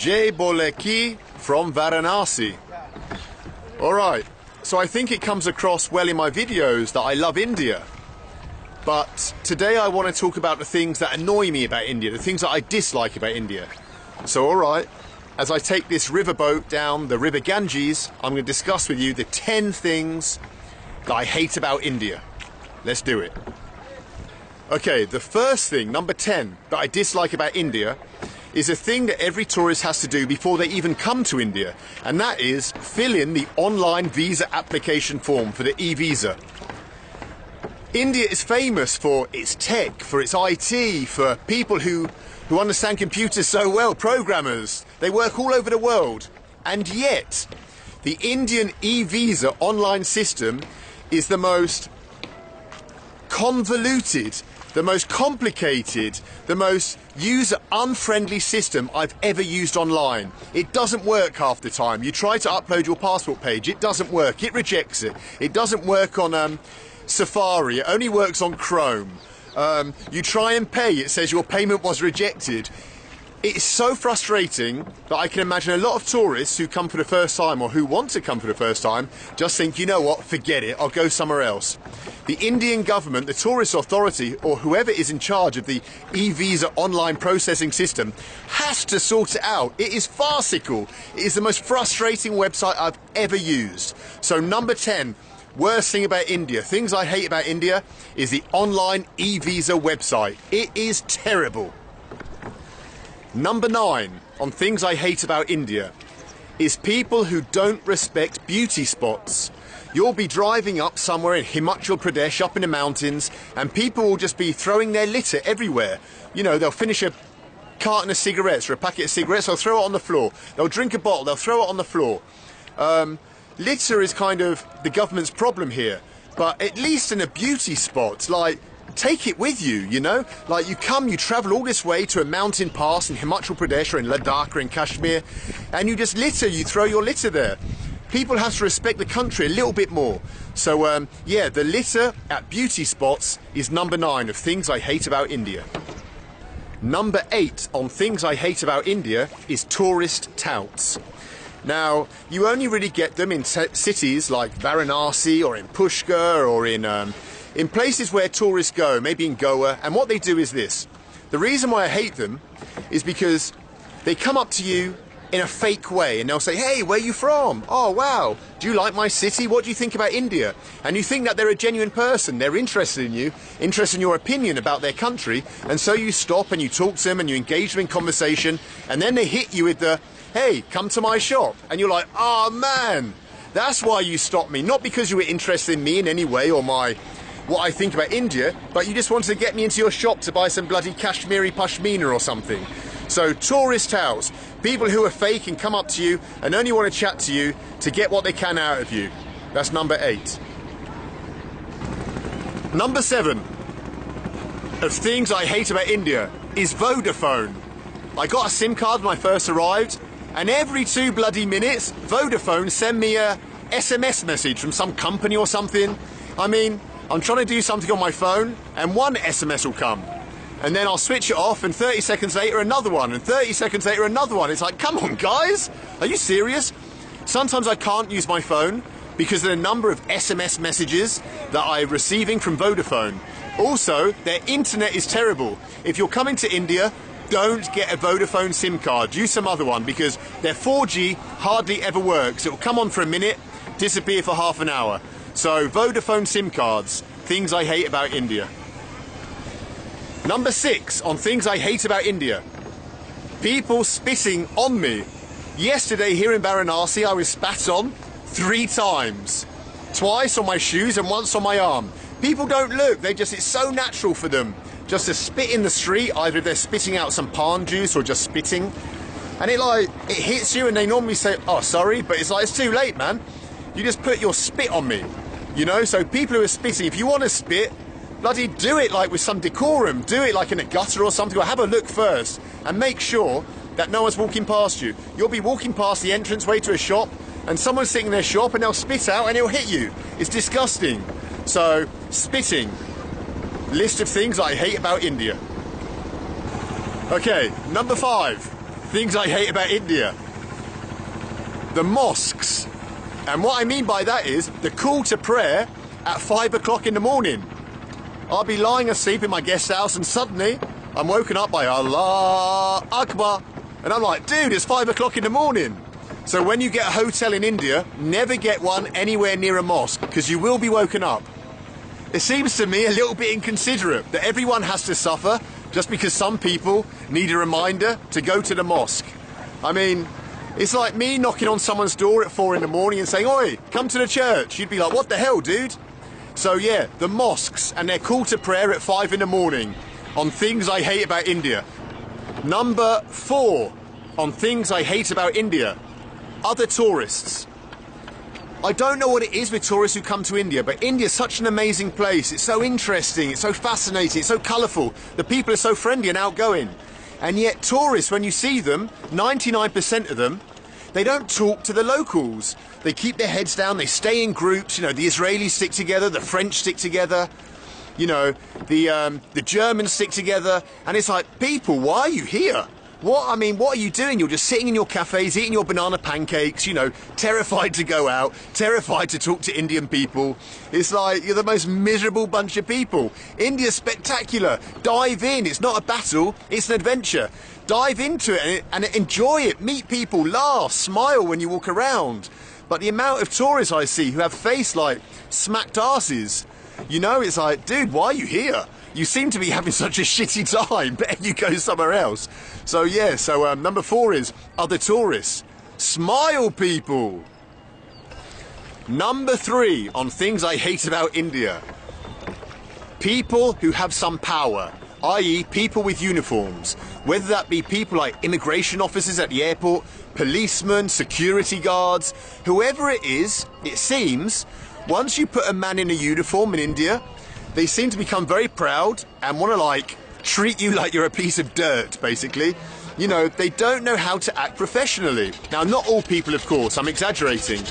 Jai Boleki from Varanasi. Alright, so I think it comes across well in my videos that I love India. But today I want to talk about the things that annoy me about India, the things that I dislike about India. So alright, as I take this riverboat down the river Ganges, I'm going to discuss with you the 10 things that I hate about India. Let's do it. Okay, the first thing, number 10, that I dislike about India is a thing that every tourist has to do before they even come to India, and that is fill in the online visa application form for the e-visa. India is famous for its tech, for its IT, for people who understand computers so well, programmers. They work all over the world. And yet, the Indian e-visa online system is the most convoluted, the most complicated, the most user-unfriendly system I've ever used online. It doesn't work half the time. You try to upload your passport page, it doesn't work. It rejects it. It doesn't work on Safari. It only works on Chrome. You try and pay, it says your payment was rejected. It's so frustrating that I can imagine a lot of tourists who come for the first time or who want to come for the first time just think, you know what, forget it, I'll go somewhere else. The Indian government, the tourist authority, or whoever is in charge of the e-visa online processing system has to sort it out. It is farcical. It is the most frustrating website I've ever used. So number 10, worst thing about India, things I hate about India, is the online e-visa website. It is terrible. Number 9, on things I hate about India, is people who don't respect beauty spots. You'll be driving up somewhere in Himachal Pradesh, up in the mountains, and people will just be throwing their litter everywhere. You know, they'll finish a carton of cigarettes or a packet of cigarettes, they'll throw it on the floor. They'll drink a bottle, they'll throw it on the floor. Litter is kind of the government's problem here, but at least in a beauty spot, like, take it with you, you know? Like, you travel all this way to a mountain pass in Himachal Pradesh or in Ladakh or in Kashmir, and you just litter, you throw your litter there. People have to respect the country a little bit more. So, yeah, the litter at beauty spots is number 9 of things I hate about India. Number 8 on things I hate about India is tourist touts. Now, you only really get them in cities like Varanasi or in Pushkar or in places where tourists go, maybe in Goa, and what they do is this. The reason why I hate them is because they come up to you in a fake way and they'll say, hey, where are you from? Oh, wow, do you like my city? What do you think about India? And you think that they're a genuine person, they're interested in you, interested in your opinion about their country, and so you stop and you talk to them and you engage them in conversation, and then they hit you with the, hey, come to my shop. And you're like, oh man, that's why you stopped me. Not because you were interested in me in any way or what I think about India, but you just wanted to get me into your shop to buy some bloody Kashmiri pashmina or something. So tourist touts, people who are fake and come up to you and only want to chat to you to get what they can out of you. That's number 8. Number 7 of things I hate about India is Vodafone. I got a SIM card when I first arrived, and every 2 bloody minutes, Vodafone send me a SMS message from some company or something. I mean, I'm trying to do something on my phone, and one SMS will come. And then I'll switch it off, and 30 seconds later another one, and 30 seconds later another one. It's like, come on guys, are you serious? Sometimes I can't use my phone because of the number of SMS messages that I'm receiving from Vodafone. Also, their internet is terrible. If you're coming to India, don't get a Vodafone SIM card, use some other one, because their 4G hardly ever works. It will come on for a minute, disappear for half an hour. So Vodafone SIM cards, things I hate about India. Number 6 on things I hate about India, people spitting on me. Yesterday here in Varanasi I was spat on 3 times. Twice on my shoes and once on my arm. People don't look, it's so natural for them just to spit in the street, either if they're spitting out some palm juice or just spitting. And it hits you and they normally say, oh sorry, but it's too late man. You just put your spit on me, you know? So people who are spitting, if you want to spit, bloody do it like with some decorum. Do it like in a gutter or something, or have a look first and make sure that no one's walking past you. You'll be walking past the entranceway to a shop and someone's sitting in their shop and they'll spit out and it'll hit you. It's disgusting. So, spitting. List of things I hate about India. Okay, number 5. things I hate about India. The mosques. And what I mean by that is the call to prayer at 5 o'clock in the morning. I'll be lying asleep in my guest house and suddenly I'm woken up by Allah Akbar. And I'm like, dude, it's 5 o'clock in the morning. So when you get a hotel in India, never get one anywhere near a mosque because you will be woken up. It seems to me a little bit inconsiderate that everyone has to suffer just because some people need a reminder to go to the mosque. I mean, it's like me knocking on someone's door at 4 in the morning and saying, oi, come to the church. You'd be like, what the hell, dude? So yeah, the mosques and their call to prayer at 5 in the morning on things I hate about India. Number 4 on things I hate about India. Other tourists. I don't know what it is with tourists who come to India, but India's such an amazing place. It's so interesting, it's so fascinating, it's so colourful. The people are so friendly and outgoing. And yet tourists, when you see them, 99% of them, they don't talk to the locals. They keep their heads down, they stay in groups. You know, the Israelis stick together, the French stick together, you know, the Germans stick together. And it's like, people, why are you here? What are you doing? You're just sitting in your cafes, eating your banana pancakes, you know, terrified to go out, terrified to talk to Indian people. It's like, you're the most miserable bunch of people. India's spectacular. Dive in. It's not a battle, it's an adventure. Dive into it and enjoy it. Meet people, laugh, smile when you walk around. But the amount of tourists I see who have face like smacked asses, you know, it's like, dude, why are you here? You seem to be having such a shitty time. Better you go somewhere else. So yeah, number 4 is other tourists. Smile, people. Number 3 on things I hate about India. People who have some power, i.e. people with uniforms. Whether that be people like immigration officers at the airport, policemen, security guards, whoever it is, it seems, once you put a man in a uniform in India, they seem to become very proud and want to like treat you like you're a piece of dirt, basically. You know, they don't know how to act professionally. Now, not all people, of course, I'm exaggerating.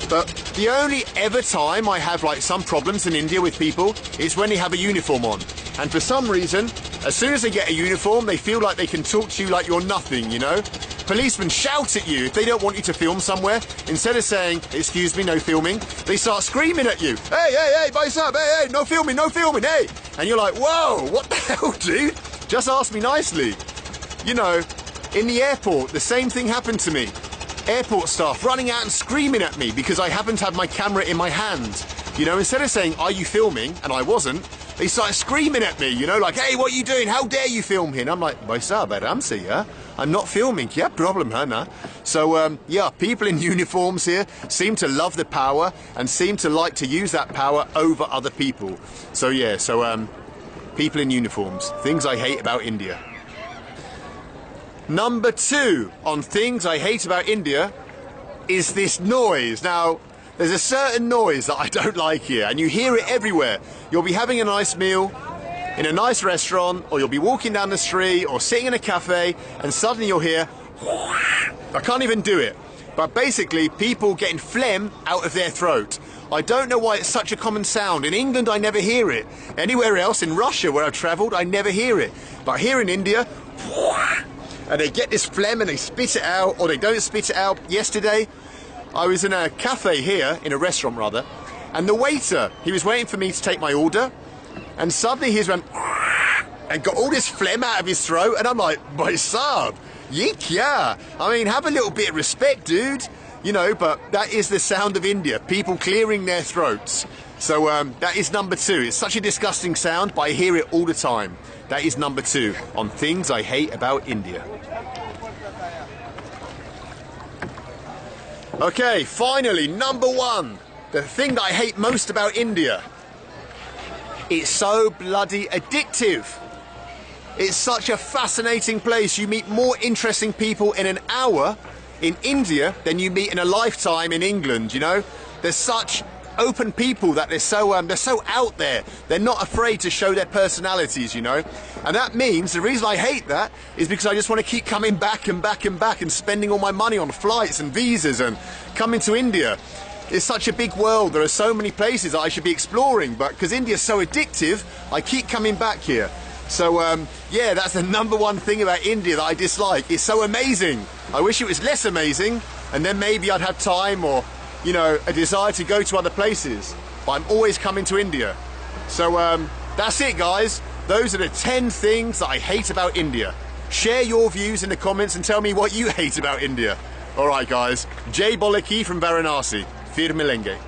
But the only ever time I have like some problems in India with people is when they have a uniform on. And for some reason, as soon as they get a uniform, they feel like they can talk to you like you're nothing, you know? Policemen shout at you if they don't want you to film somewhere. Instead of saying, excuse me, no filming, they start screaming at you. Hey, hey, hey, boys up, hey, hey, no filming, hey. And you're like, whoa, what the hell, dude? Just ask me nicely. You know, in the airport, the same thing happened to me. Airport staff running out and screaming at me because I happened to have my camera in my hand. You know, instead of saying, are you filming? And I wasn't. They started screaming at me, you know, like, hey, what are you doing? How dare you film here? And I'm like, Bhai Saab, Aram se, yeah? I'm not filming. Kya problem hai na? So, yeah, people in uniforms here seem to love the power and seem to like to use that power over other people. So, yeah, people in uniforms. Things I hate about India. Number 2 on things I hate about India is this noise. Now, there's a certain noise that I don't like here, and you hear it everywhere. You'll be having a nice meal in a nice restaurant, or you'll be walking down the street or sitting in a cafe, and suddenly you'll hear, I can't even do it, but basically people getting phlegm out of their throat. I don't know why it's such a common sound. In England, I never hear it. Anywhere else, in Russia, where I've travelled, I never hear it. But here in India, and they get this phlegm and they spit it out, or they don't spit it out. Yesterday, I was in a cafe here, in a restaurant rather, and the waiter, he was waiting for me to take my order, and suddenly he just went and got all this phlegm out of his throat, and I'm like, Bhai Saab, ye kya? I mean, have a little bit of respect, dude. You know, but that is the sound of India, people clearing their throats. So that is number 2. It's such a disgusting sound, but I hear it all the time. That is number 2 on things I hate about India. Okay, finally, number 1. The thing that I hate most about India. It's so bloody addictive. It's such a fascinating place. You meet more interesting people in an hour in India than you meet in a lifetime in England, you know? There's such open people that they're so out there. They're not afraid to show their personalities, you know? And that means, the reason I hate that is because I just want to keep coming back and back and back and spending all my money on flights and visas and coming to India. It's such a big world. There are so many places that I should be exploring, but because India's so addictive, I keep coming back here. So yeah, that's the number one thing about India that I dislike. It's so amazing. I wish it was less amazing, and then maybe I'd have time or, you know, a desire to go to other places. But I'm always coming to India. So that's it, guys. Those are the 10 things that I hate about India. Share your views in the comments and tell me what you hate about India. All right, guys. Jay Bolaki from Varanasi. Fir milenge.